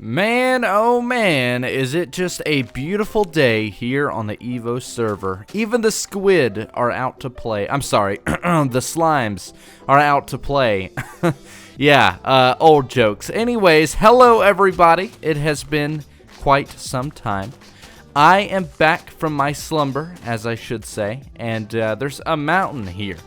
Man, oh man, is it just a beautiful day here on the Evo server. Even the squid are out to play. I'm sorry, the slimes are out to play. Yeah, old jokes. Anyways, hello everybody. It has been quite some time. I am back from my slumber, as I should say, and there's a mountain here.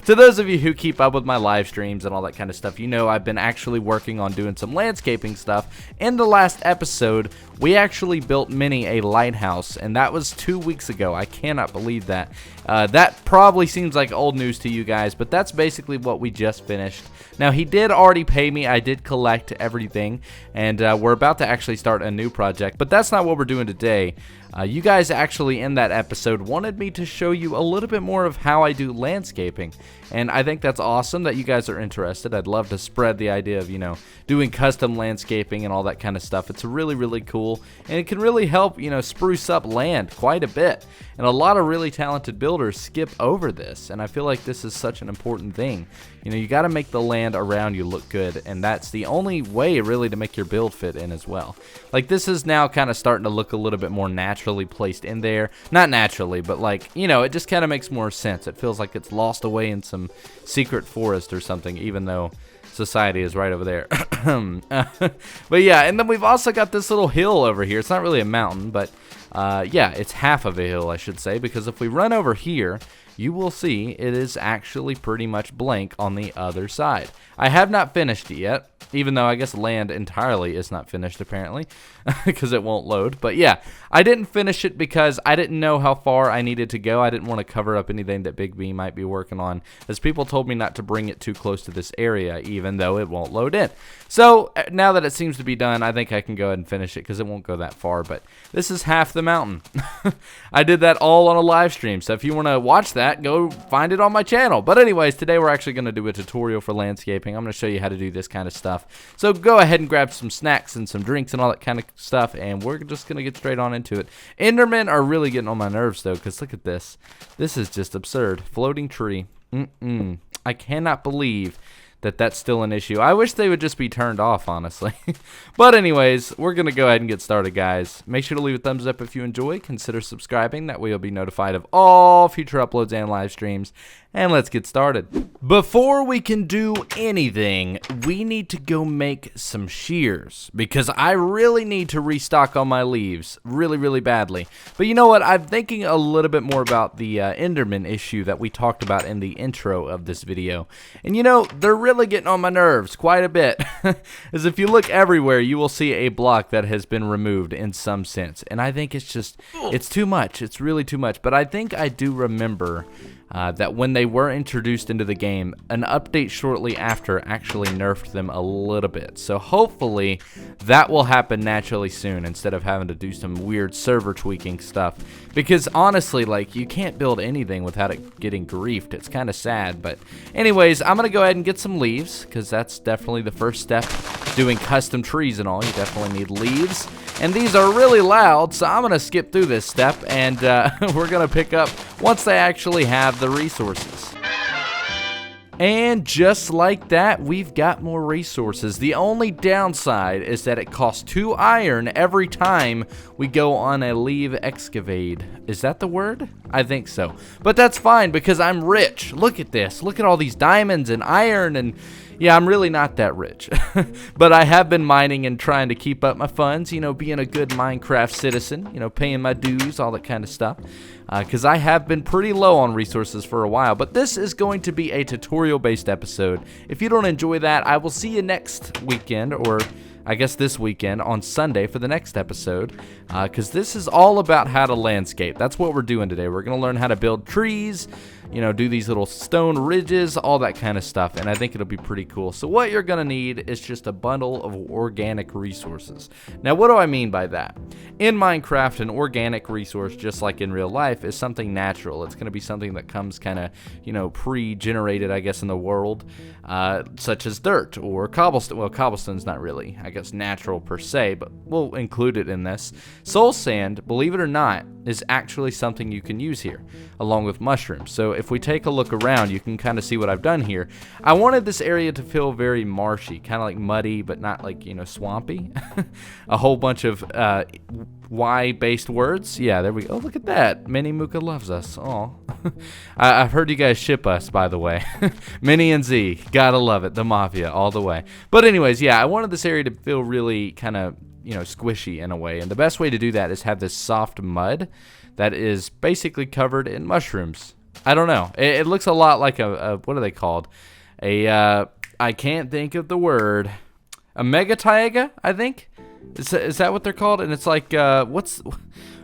To those of you who keep up with my live streams and all that kind of stuff, you know I've been actually working on doing some landscaping stuff. In the last episode, we actually built Minnie a lighthouse, and that was 2 weeks ago. I cannot believe that. That probably seems like old news to you guys, but that's basically what we just finished. Now, he did already pay me. I did collect everything, and we're about to actually start a new project, but that's not what we're doing today. You guys actually in that episode wanted me to show you a little bit more of how I do landscaping, and I think that's awesome that you guys are interested. I'd love to spread the idea of, you know, doing custom landscaping and all that kind of stuff. It's really, really cool, and it can really help, you know, spruce up land quite a bit, and a lot of really talented builders skip over this, and I feel like this is such an important thing. You know, you got to make the land around you look good, and that's the only way really to make your build fit in as well. Like, this is now kind of starting to look a little bit more naturally placed in there. Not naturally, but like, you know, it just kind of makes more sense. It feels like it's lost away in some secret forest or something, even though society is right over there. But yeah, and then we've also got this little hill over here. It's not really a mountain, but yeah, it's half of a hill, I should say, because if we run over here, you will see it is actually pretty much blank on the other side. I have not finished it yet, even though I guess land entirely is not finished apparently, because it won't load. But yeah, I didn't finish it because I didn't know how far I needed to go. I didn't want to cover up anything that Big B might be working on, as people told me not to bring it too close to this area, even though it won't load in. So now that it seems to be done, I think I can go ahead and finish it because it won't go that far. But this is half the mountain. I did that all on a live stream, so if you want to watch that, go find it on my channel. But anyways, today we're actually going to do a tutorial for landscaping. I'm going to show you how to do this kind of stuff. So go ahead and grab some snacks and some drinks and all that kind of stuff, and we're just going to get straight on into it. Endermen are really getting on my nerves, though, because look at this. This is just absurd. Floating tree. I cannot believe that that's still an issue. I wish they would just be turned off, honestly. But anyways, we're going to go ahead and get started, guys. Make sure to leave a thumbs up if you enjoy. Consider subscribing. That way you'll be notified of all future uploads and live streams. And let's get started. Before we can do anything, we need to go make some shears, because I really need to restock on my leaves really, really badly. But you know what? I'm thinking a little bit more about the Enderman issue that we talked about in the intro of this video. And you know, they're really getting on my nerves quite a bit. As if you look everywhere, you will see a block that has been removed in some sense. And I think it's just, it's too much. It's really too much. But I think I do remember that when they were introduced into the game, an update shortly after actually nerfed them a little bit. So hopefully that will happen naturally soon, instead of having to do some weird server tweaking stuff. Because honestly, like, you can't build anything without it getting griefed. It's kind of sad. But anyways, I'm going to go ahead and get some leaves, because that's definitely the first step. Doing custom trees and all, you definitely need leaves. And these are really loud, so I'm going to skip through this step, and we're going to pick up once they actually have the resources. And just like that, we've got more resources. The only downside is that it costs 2 iron every time we go on a leave excavate. Is that the word? I think so. But that's fine, because I'm rich. Look at this. Look at all these diamonds and iron, and yeah, I'm really not that rich. But I have been mining and trying to keep up my funds, you know, being a good Minecraft citizen, you know, paying my dues, all that kind of stuff. Because I have been pretty low on resources for a while. But this is going to be a tutorial-based episode. If you don't enjoy that, I will see you next weekend, or I guess this weekend on Sunday for the next episode, because this is all about how to landscape. That's what we're doing today. We're going to learn how to build trees, you know, do these little stone ridges, all that kind of stuff, and I think it'll be pretty cool. So what you're going to need is just a bundle of organic resources. Now, what do I mean by that? In Minecraft, an organic resource, just like in real life, is something natural. It's going to be something that comes kind of, you know, pre-generated, I guess, in the world, such as dirt or cobblestone. Well, cobblestone's not really, I guess, natural per se, but we'll include it in this. Soul sand, believe it or not, is actually something you can use here, along with mushrooms. So if if we take a look around, you can kind of see what I've done here. I wanted this area to feel very marshy, kind of like muddy, but not like, you know, swampy. A whole bunch of Y-based words. Yeah, there we go. Oh, look at that. Minnie Mooka loves us. Aw. I've heard you guys ship us, by the way. Minnie and Z. Gotta love it. The Mafia all the way. But anyways, yeah, I wanted this area to feel really kind of, you know, squishy in a way. And the best way to do that is have this soft mud that is basically covered in mushrooms. I don't know. It looks a lot like a what are they called? I can't think of the word. A megataiga, I think. Is that what they're called? And it's like,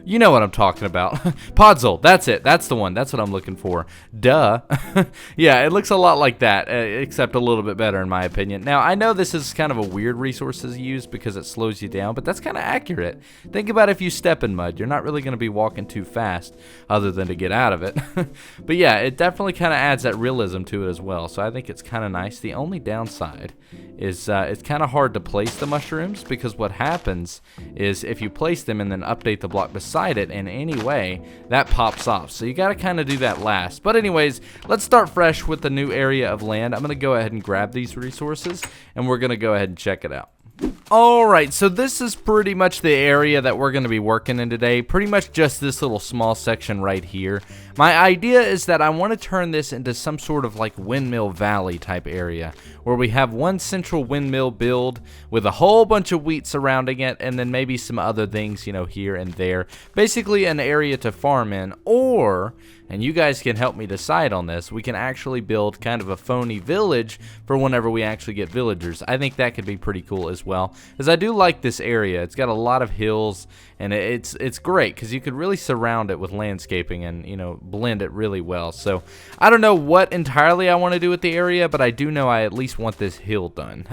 you know what I'm talking about. Podzol, that's it. That's the one. That's what I'm looking for. Duh. Yeah, it looks a lot like that, except a little bit better in my opinion. Now, I know this is kind of a weird resource to use because it slows you down, but that's kind of accurate. Think about if you step in mud. You're not really going to be walking too fast other than to get out of it. But yeah, it definitely kind of adds that realism to it as well, so I think it's kind of nice. The only downside is it's kind of hard to place the mushrooms because what happens is if you place them and then update the block beside it in any way, that pops off. So you got to kind of do that last. But anyways, let's start fresh with the new area of land. I'm going to go ahead and grab these resources and we're going to go ahead and check it out. Alright, so this is pretty much the area that we're going to be working in today. Pretty much just this little small section right here. My idea is that I want to turn this into some sort of like windmill valley type area where we have one central windmill build with a whole bunch of wheat surrounding it and then maybe some other things, you know, here and there. Basically an area to farm in, or, and you guys can help me decide on this, we can actually build kind of a phony village for whenever we actually get villagers. I think that could be pretty cool as well, as I do like this area. It's got a lot of hills and it's great because you could really surround it with landscaping and, you know, blend it really well. So I don't know what entirely I want to do with the area, but I do know I at least want this hill done.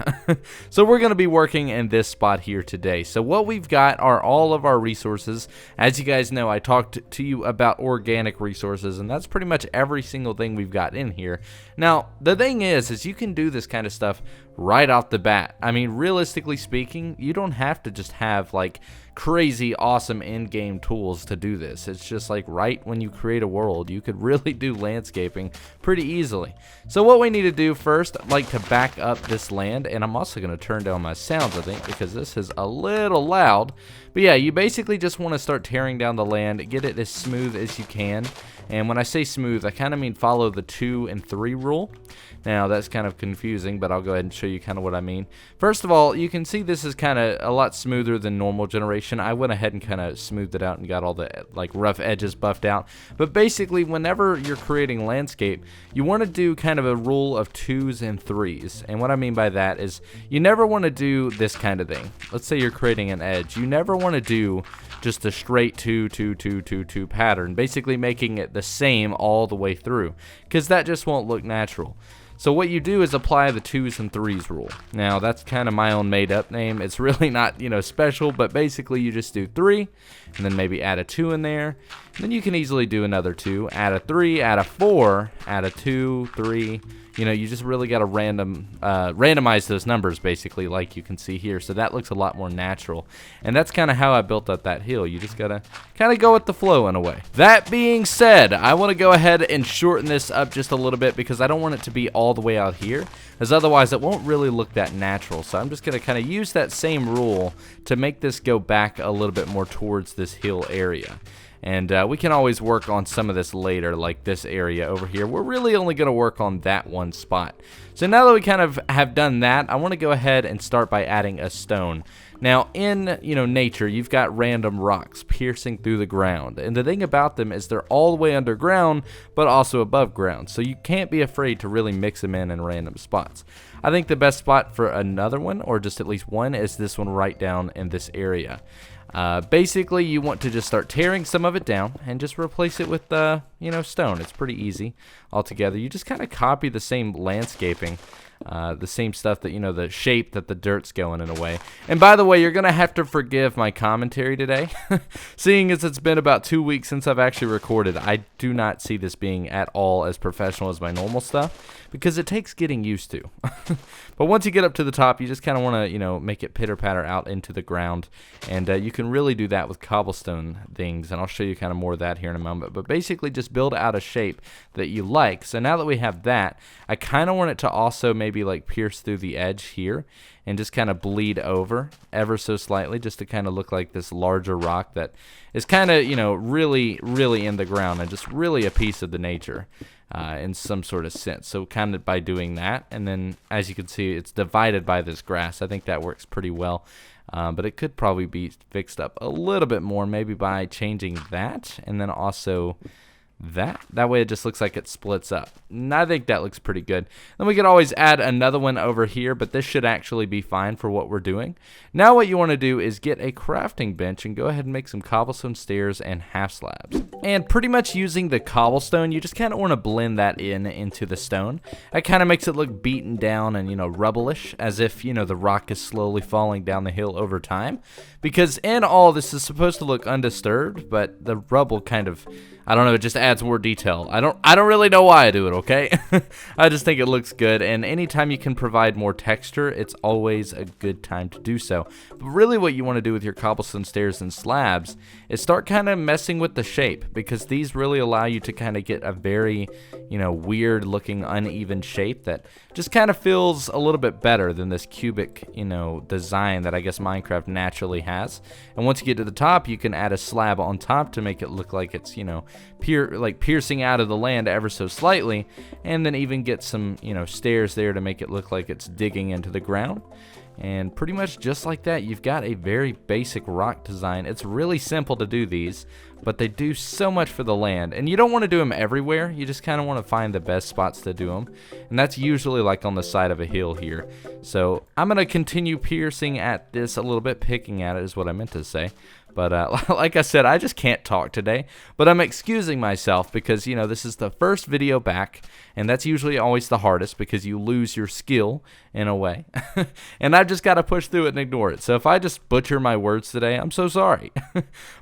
So we're going to be working in this spot here today. So what we've got are all of our resources. As you guys know, I talked to you about organic resources, and that's pretty much every single thing we've got in here. Now the thing is you can do this kind of stuff right off the bat. I mean, realistically speaking, you don't have to just have like crazy awesome in-game tools to do this. It's just like right when you create a world, you could really do landscaping pretty easily. So what we need to do first, I'd like to back up this land, and I'm also going to turn down my sounds, I think, because this is a little loud. But yeah, you basically just want to start tearing down the land, get it as smooth as you can. And when I say smooth, I kind of mean follow the 2 and 3 rule. Now that's kind of confusing, but I'll go ahead and show you kind of what I mean. First of all, you can see this is kind of a lot smoother than normal generation. I went ahead and kind of smoothed it out and got all the like rough edges buffed out. But basically, whenever you're creating landscape, you want to do kind of a rule of 2s and 3s. And what I mean by that is you never want to do this kind of thing. Let's say you're creating an edge. You never want to do just a straight 2, 2, 2, 2, 2 pattern, basically making it the same all the way through, because that just won't look natural. So what you do is apply the 2s and 3s rule. Now that's kind of my own made up name. It's really not, you know, special, but basically you just do 3 and then maybe add a 2 in there. And then you can easily do another 2, add a 3, add a 4, add a 2, 3. You know, you just really got to randomize those numbers basically, like you can see here. So that looks a lot more natural. And that's kind of how I built up that hill. You just got to kind of go with the flow in a way. That being said, I want to go ahead and shorten this up just a little bit because I don't want it to be all the way out here, as otherwise it won't really look that natural. So I'm just going to kind of use that same rule to make this go back a little bit more towards this hill area. And we can always work on some of this later, like this area over here. We're really only going to work on that one spot. So now that we kind of have done that, I want to go ahead and start by adding a stone. Now in, you know, nature, you've got random rocks piercing through the ground. And the thing about them is they're all the way underground, but also above ground. So you can't be afraid to really mix them in random spots. I think the best spot for another one, or just at least one, is this one right down in this area. Basically, you want to just start tearing some of it down and just replace it with, you know, stone. It's pretty easy altogether. You just kind of copy the same landscaping, the same stuff that, you know, the shape that the dirt's going in a way. And by the way, you're going to have to forgive my commentary today. Seeing as it's been about 2 weeks since I've actually recorded, I do not see this being at all as professional as my normal stuff. because it takes getting used to. But once you get up to the top, you just kind of want to, you know, make it pitter-patter out into the ground. And you can really do that with cobblestone things, and I'll show you kind of more of that here in a moment. But basically just build out a shape that you like. So now that we have that, I kind of want it to also maybe like pierce through the edge here and just kind of bleed over ever so slightly, just to kind of look like this larger rock that is kind of, you know, really in the ground and just really a piece of the nature in some sort of sense. So kind of by doing that, and then as you can see, it's divided by this grass. I think that works pretty well. But it could probably be fixed up a little bit more, maybe by changing that, and then also that way it just looks like it splits up. And I think that looks pretty good. Then we could always add another one over here, but this should actually be fine for what we're doing. Now what you want to do is get a crafting bench and go ahead and make some cobblestone stairs and half slabs. And pretty much using the cobblestone, you just kind of want to blend that into the stone. That kind of makes it look beaten down and, you know, rubble-ish, as if, you know, the rock is slowly falling down the hill over time. Because in all, this is supposed to look undisturbed, but the rubble kind of, I don't know, it just adds more detail. I don't really know why I do it, okay? I just think it looks good, and anytime you can provide more texture, it's always a good time to do so. But really what you want to do with your cobblestone stairs and slabs is start kind of messing with the shape, because these really allow you to kind of get a very, you know, weird looking uneven shape that just kind of feels a little bit better than this cubic, you know, design that I guess Minecraft naturally has. And once you get to the top, you can add a slab on top to make it look like it's, you know, piercing out of the land ever so slightly, and then even get some, you know, stairs there to make it look like it's digging into the ground. And pretty much just like that, you've got a very basic rock design. It's really simple to do these, but they do so much for the land. And you don't want to do them everywhere. You just kind of want to find the best spots to do them. And that's usually like on the side of a hill here. So I'm going to continue piercing at this a little bit. Picking at it is what I meant to say. But like I said, I just can't talk today. But I'm excusing myself because, you know, this is the first video back. And that's usually always the hardest because you lose your skill in a way. And I've just got to push through it and ignore it. So if I just butcher my words today, I'm so sorry.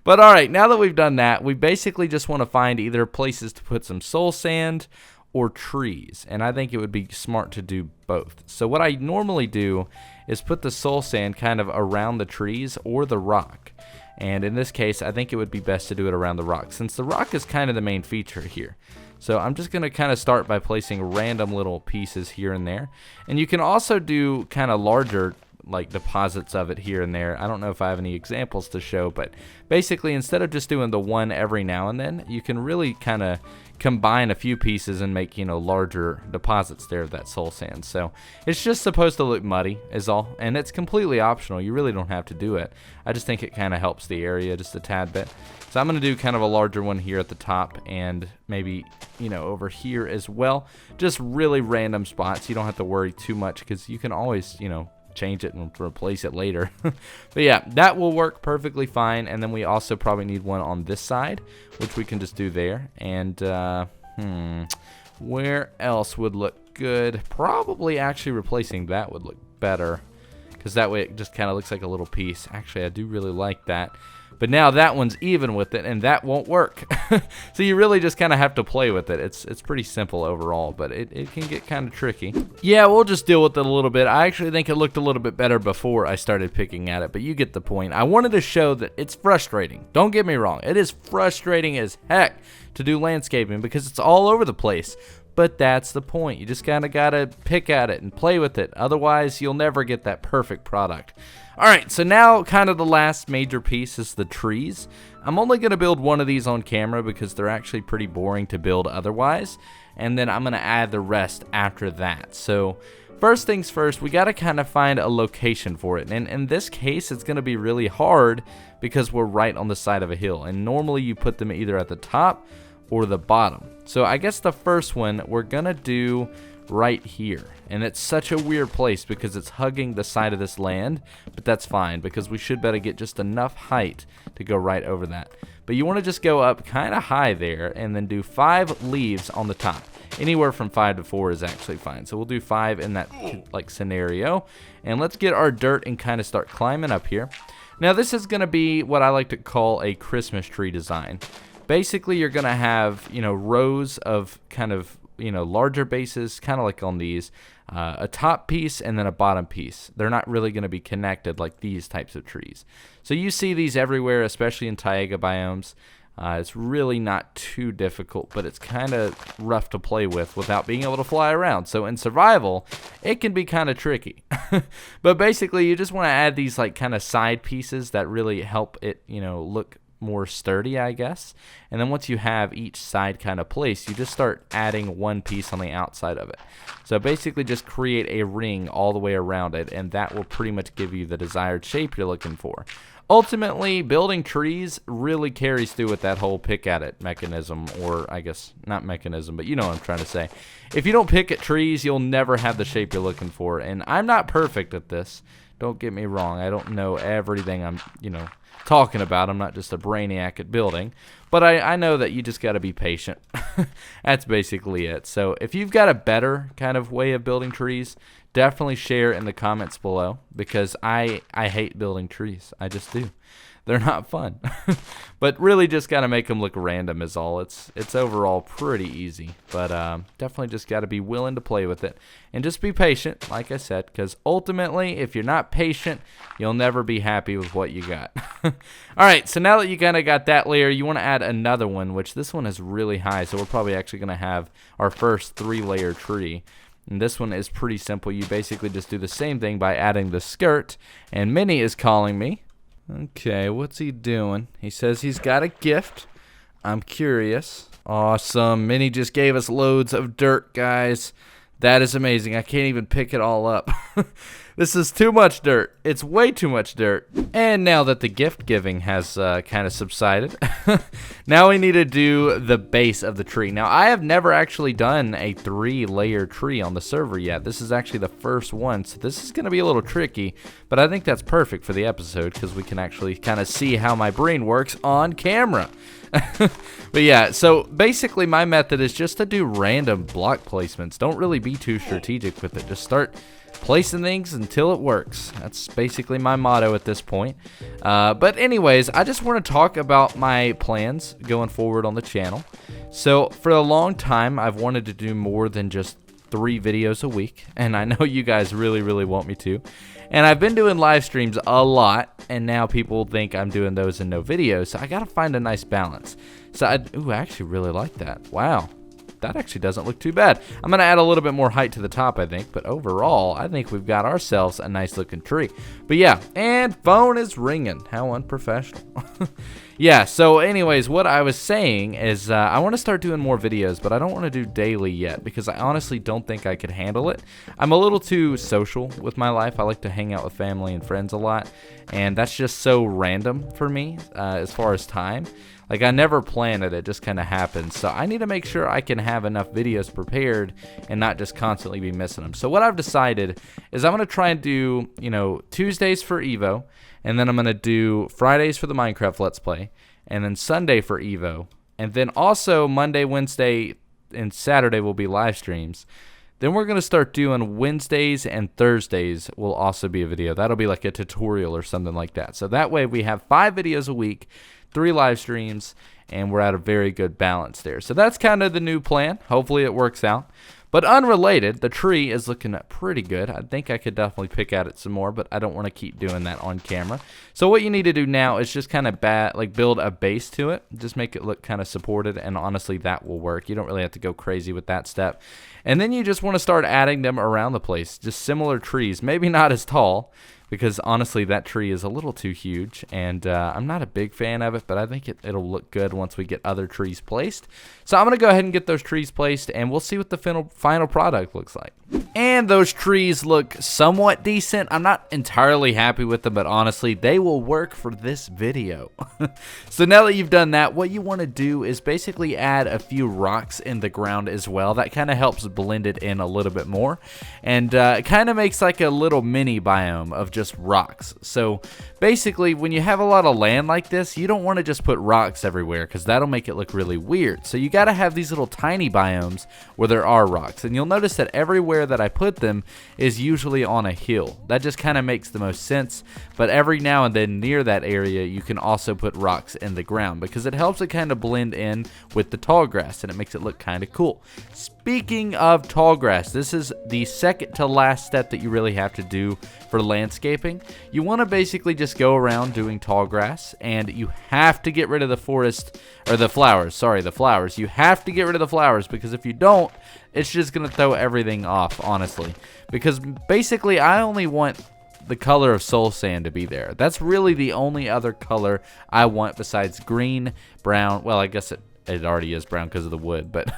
But alright, now that we've done that, we basically just want to find either places to put some soul sand or trees. And I think it would be smart to do both. So what I normally do is put the soul sand kind of around the trees or the rock. And in this case, I think it would be best to do it around the rock, since the rock is kind of the main feature here. So I'm just going to kind of start by placing random little pieces here and there. And you can also do kind of larger like deposits of it here and there. I don't know if I have any examples to show, but basically instead of just doing the one every now and then, you can really kind of combine a few pieces and make, you know, larger deposits there of that soul sand. So it's just supposed to look muddy is all, and it's completely optional. You really don't have to do it. I just think it kind of helps the area just a tad bit. So I'm going to do kind of a larger one here at the top, and maybe, you know, over here as well. Just really random spots. You don't have to worry too much because you can always, you know, change it and replace it later. But yeah, that will work perfectly fine. And then we also probably need one on this side, which we can just do there. And where else would look good? Probably actually replacing that would look better, because that way it just kind of looks like a little piece. Actually, I do really like that. But now that one's even with it, and that won't work. So you really just kind of have to play with it. It's pretty simple overall, but it can get kind of tricky. Yeah, we'll just deal with it a little bit. I actually think it looked a little bit better before I started picking at it, but you get the point. I wanted to show that it's frustrating. Don't get me wrong. It is frustrating as heck to do landscaping because it's all over the place. But that's the point. You just kind of got to pick at it and play with it. Otherwise, you'll never get that perfect product. Alright, so now kind of the last major piece is the trees. I'm only going to build one of these on camera because they're actually pretty boring to build otherwise. And then I'm going to add the rest after that. So first things first, we got to kind of find a location for it. And in this case, it's going to be really hard because we're right on the side of a hill. And normally you put them either at the top or the bottom. So I guess the first one we're going to do right here. And it's such a weird place because it's hugging the side of this land, but that's fine because we should better get just enough height to go right over that. But you want to just go up kind of high there and then do 5 leaves on the top. Anywhere from 5 to 4 is actually fine. So we'll do 5 in that like scenario. And let's get our dirt and kind of start climbing up here. Now this is going to be what I like to call a Christmas tree design. Basically you're going to have, you know, rows of kind of larger bases, kind of like on these, a top piece and then a bottom piece. They're not really going to be connected like these types of trees. So you see these everywhere, especially in taiga biomes. It's really not too difficult, but it's kind of rough to play with without being able to fly around. So in survival, it can be kind of tricky. But basically, you just want to add these like kind of side pieces that really help it, look more sturdy, I guess. And then once you have each side kind of placed, you just start adding one piece on the outside of it. So basically just create a ring all the way around it, and that will pretty much give you the desired shape you're looking for. Ultimately, building trees really carries through with that whole pick at it mechanism, or I guess not mechanism, but you know what I'm trying to say. If you don't pick at trees, you'll never have the shape you're looking for. And I'm not perfect at this. Don't get me wrong. I don't know everything I'm, talking about. I'm not just a brainiac at building, but I know that you just got to be patient. That's basically it. So if you've got a better kind of way of building trees, definitely share in the comments below, because I hate building trees. I just do. They're not fun. But really just got to make them look random is all. It's overall pretty easy, but definitely just got to be willing to play with it and just be patient, like I said, because ultimately if you're not patient, you'll never be happy with what you got. All right, so now that you kind of got that layer, you want to add another one, which this one is really high, so we're probably actually going to have our first 3-layer tree. And this one is pretty simple. You basically just do the same thing by adding the skirt. And Minnie is calling me. Okay, what's he doing? He says he's got a gift. I'm curious. Awesome. Minnie just gave us loads of dirt, guys. That is amazing. I can't even pick it all up. This is too much dirt. It's way too much dirt. And now that the gift giving has kind of subsided, now we need to do the base of the tree. Now, I have never actually done a 3-layer tree on the server yet. This is actually the first one, so this is going to be a little tricky, but I think that's perfect for the episode because we can actually kind of see how my brain works on camera. But yeah, so basically my method is just to do random block placements. Don't really be too strategic with it. Just start placing things until it works. That's basically my motto at this point. But anyways, I just want to talk about my plans going forward on the channel. So for a long time, I've wanted to do more than just 3 videos a week, and I know you guys really want me to. And I've been doing live streams a lot, and now people think I'm doing those in no videos, so I gotta find a nice balance. So I actually really like that. Wow, that actually doesn't look too bad. I'm gonna add a little bit more height to the top, I think, but overall, I think we've got ourselves a nice looking tree. But yeah, and phone is ringing. How unprofessional. Yeah, so anyways, what I was saying is I want to start doing more videos, but I don't want to do daily yet because I honestly don't think I could handle it. I'm a little too social with my life. I like to hang out with family and friends a lot, and that's just so random for me as far as time. Like, I never planned it, it just kind of happens. So I need to make sure I can have enough videos prepared and not just constantly be missing them. So what I've decided is I'm going to try and do, Tuesdays for Evo, and then I'm going to do Fridays for the Minecraft Let's Play, and then Sunday for Evo, and then also Monday, Wednesday, and Saturday will be live streams. Then we're going to start doing Wednesdays and Thursdays will also be a video. That'll be like a tutorial or something like that. So that way we have 5 videos a week, 3 live streams, and we're at a very good balance there. So that's kind of the new plan. Hopefully it works out. But unrelated, the tree is looking pretty good. I think I could definitely pick at it some more, but I don't want to keep doing that on camera. So what you need to do now is just kind of build a base to it. Just make it look kind of supported, and honestly, that will work. You don't really have to go crazy with that step. And then you just want to start adding them around the place. Just similar trees, maybe not as tall, because honestly that tree is a little too huge, and I'm not a big fan of it, but I think it'll look good once we get other trees placed. So I'm going to go ahead and get those trees placed, and we'll see what the final product looks like. And those trees look somewhat decent. I'm not entirely happy with them, but honestly, they will work for this video. So now that you've done that, what you want to do is basically add a few rocks in the ground as well. That kind of helps blend it in a little bit more, and it kind of makes like a little mini biome of just rocks. So basically, when you have a lot of land like this, you don't want to just put rocks everywhere because that'll make it look really weird. So you got to have these little tiny biomes where there are rocks, and you'll notice that everywhere that I put them is usually on a hill. That just kind of makes the most sense, but every now and then near that area you can also put rocks in the ground because it helps it kind of blend in with the tall grass and it makes it look kind of cool. speaking of tall grass, this is the second to last step that you really have to do for landscaping. You want to basically just go around doing tall grass, and you have to get rid of the forest, or the flowers, sorry, the flowers. You have to get rid of the flowers, because if you don't, it's just going to throw everything off, honestly. Because basically, I only want the color of soul sand to be there. That's really the only other color I want besides green, brown. Well, I guess it already is brown because of the wood, but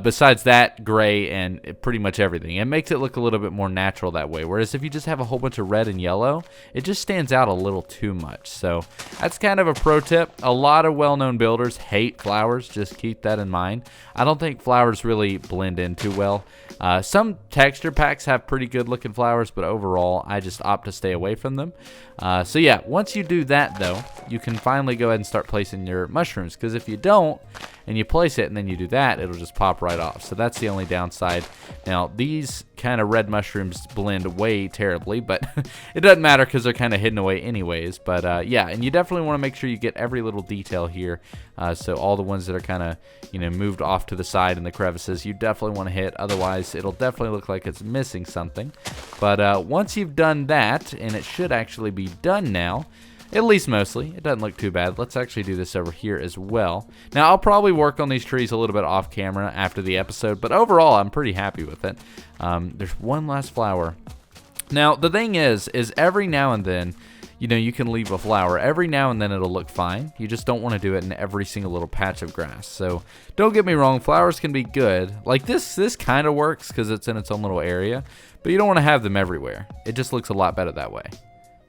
besides that, gray and pretty much everything. It makes it look a little bit more natural that way, whereas if you just have a whole bunch of red and yellow, it just stands out a little too much. So that's kind of a pro tip. A lot of well-known builders hate flowers, just keep that in mind. I don't think flowers really blend in too well. Some texture packs have pretty good looking flowers, but overall I just opt to stay away from them. So yeah, once you do that though, you can finally go ahead and start placing your mushrooms, because if you don't and you place it and then you do that, it'll just pop right off. So that's the only downside. Now these kind of red mushrooms blend way terribly, but it doesn't matter because they're kind of hidden away anyways. But yeah, and you definitely want to make sure you get every little detail here. So all the ones that are kind of, you know, moved off to the side in the crevices, you definitely want to hit. Otherwise, it'll definitely look like it's missing something. But once you've done that, and it should actually be done now, at least mostly, it doesn't look too bad. Let's actually do this over here as well. Now, I'll probably work on these trees a little bit off camera after the episode, but overall, I'm pretty happy with it. There's one last flower. Now, the thing is every now and then, you know, you can leave a flower. Every now and then it'll look fine. You just don't want to do it in every single little patch of grass. So don't get me wrong, flowers can be good. Like this kind of works because it's in its own little area, but you don't want to have them everywhere. It just looks a lot better that way.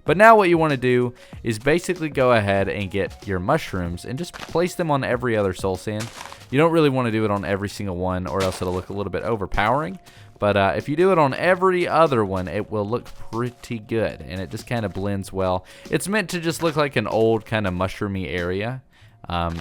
But now what you want to do is basically go ahead and get your mushrooms and just place them on every other soul sand. You don't really want to do it on every single one, or else it'll look a little bit overpowering. But if you do it on every other one, it will look pretty good, and it just kind of blends well. It's meant to just look like an old kind of mushroomy area.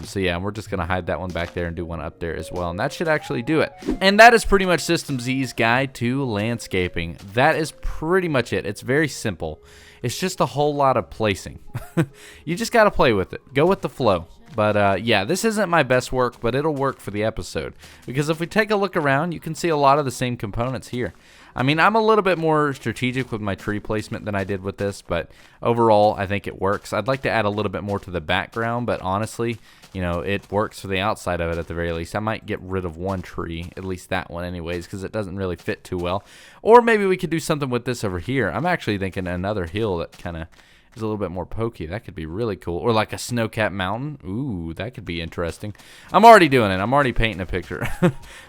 So yeah, we're just gonna hide that one back there and do one up there as well, and that should actually do it. And that is pretty much System Z's guide to landscaping. That is pretty much it. It's very simple. It's just a whole lot of placing. You just gotta play with it. Go with the flow. But yeah, this isn't my best work, but it'll work for the episode. Because if we take a look around, you can see a lot of the same components here. I mean, I'm a little bit more strategic with my tree placement than I did with this, but overall, I think it works. I'd like to add a little bit more to the background, but honestly, you know, it works for the outside of it at the very least. I might get rid of one tree, at least that one anyways, because it doesn't really fit too well. Or maybe we could do something with this over here. I'm actually thinking another hill that kind of is a little bit more pokey. That could be really cool. Or like a snow-capped mountain. Ooh, that could be interesting. I'm already doing it. I'm already painting a picture.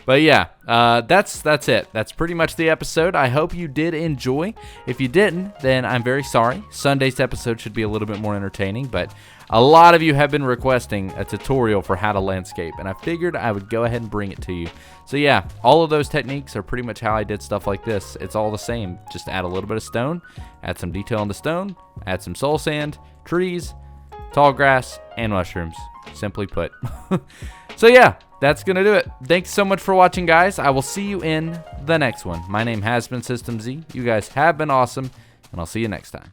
But yeah, that's it. That's pretty much the episode. I hope you did enjoy. If you didn't, then I'm very sorry. Sunday's episode should be a little bit more entertaining, but a lot of you have been requesting a tutorial for how to landscape, and I figured I would go ahead and bring it to you. So yeah, all of those techniques are pretty much how I did stuff like this. It's all the same. Just add a little bit of stone, add some detail on the stone, add some soul sand, trees, tall grass, and mushrooms. Simply put. So yeah, that's going to do it. Thanks so much for watching, guys. I will see you in the next one. My name has been System Z. You guys have been awesome, and I'll see you next time.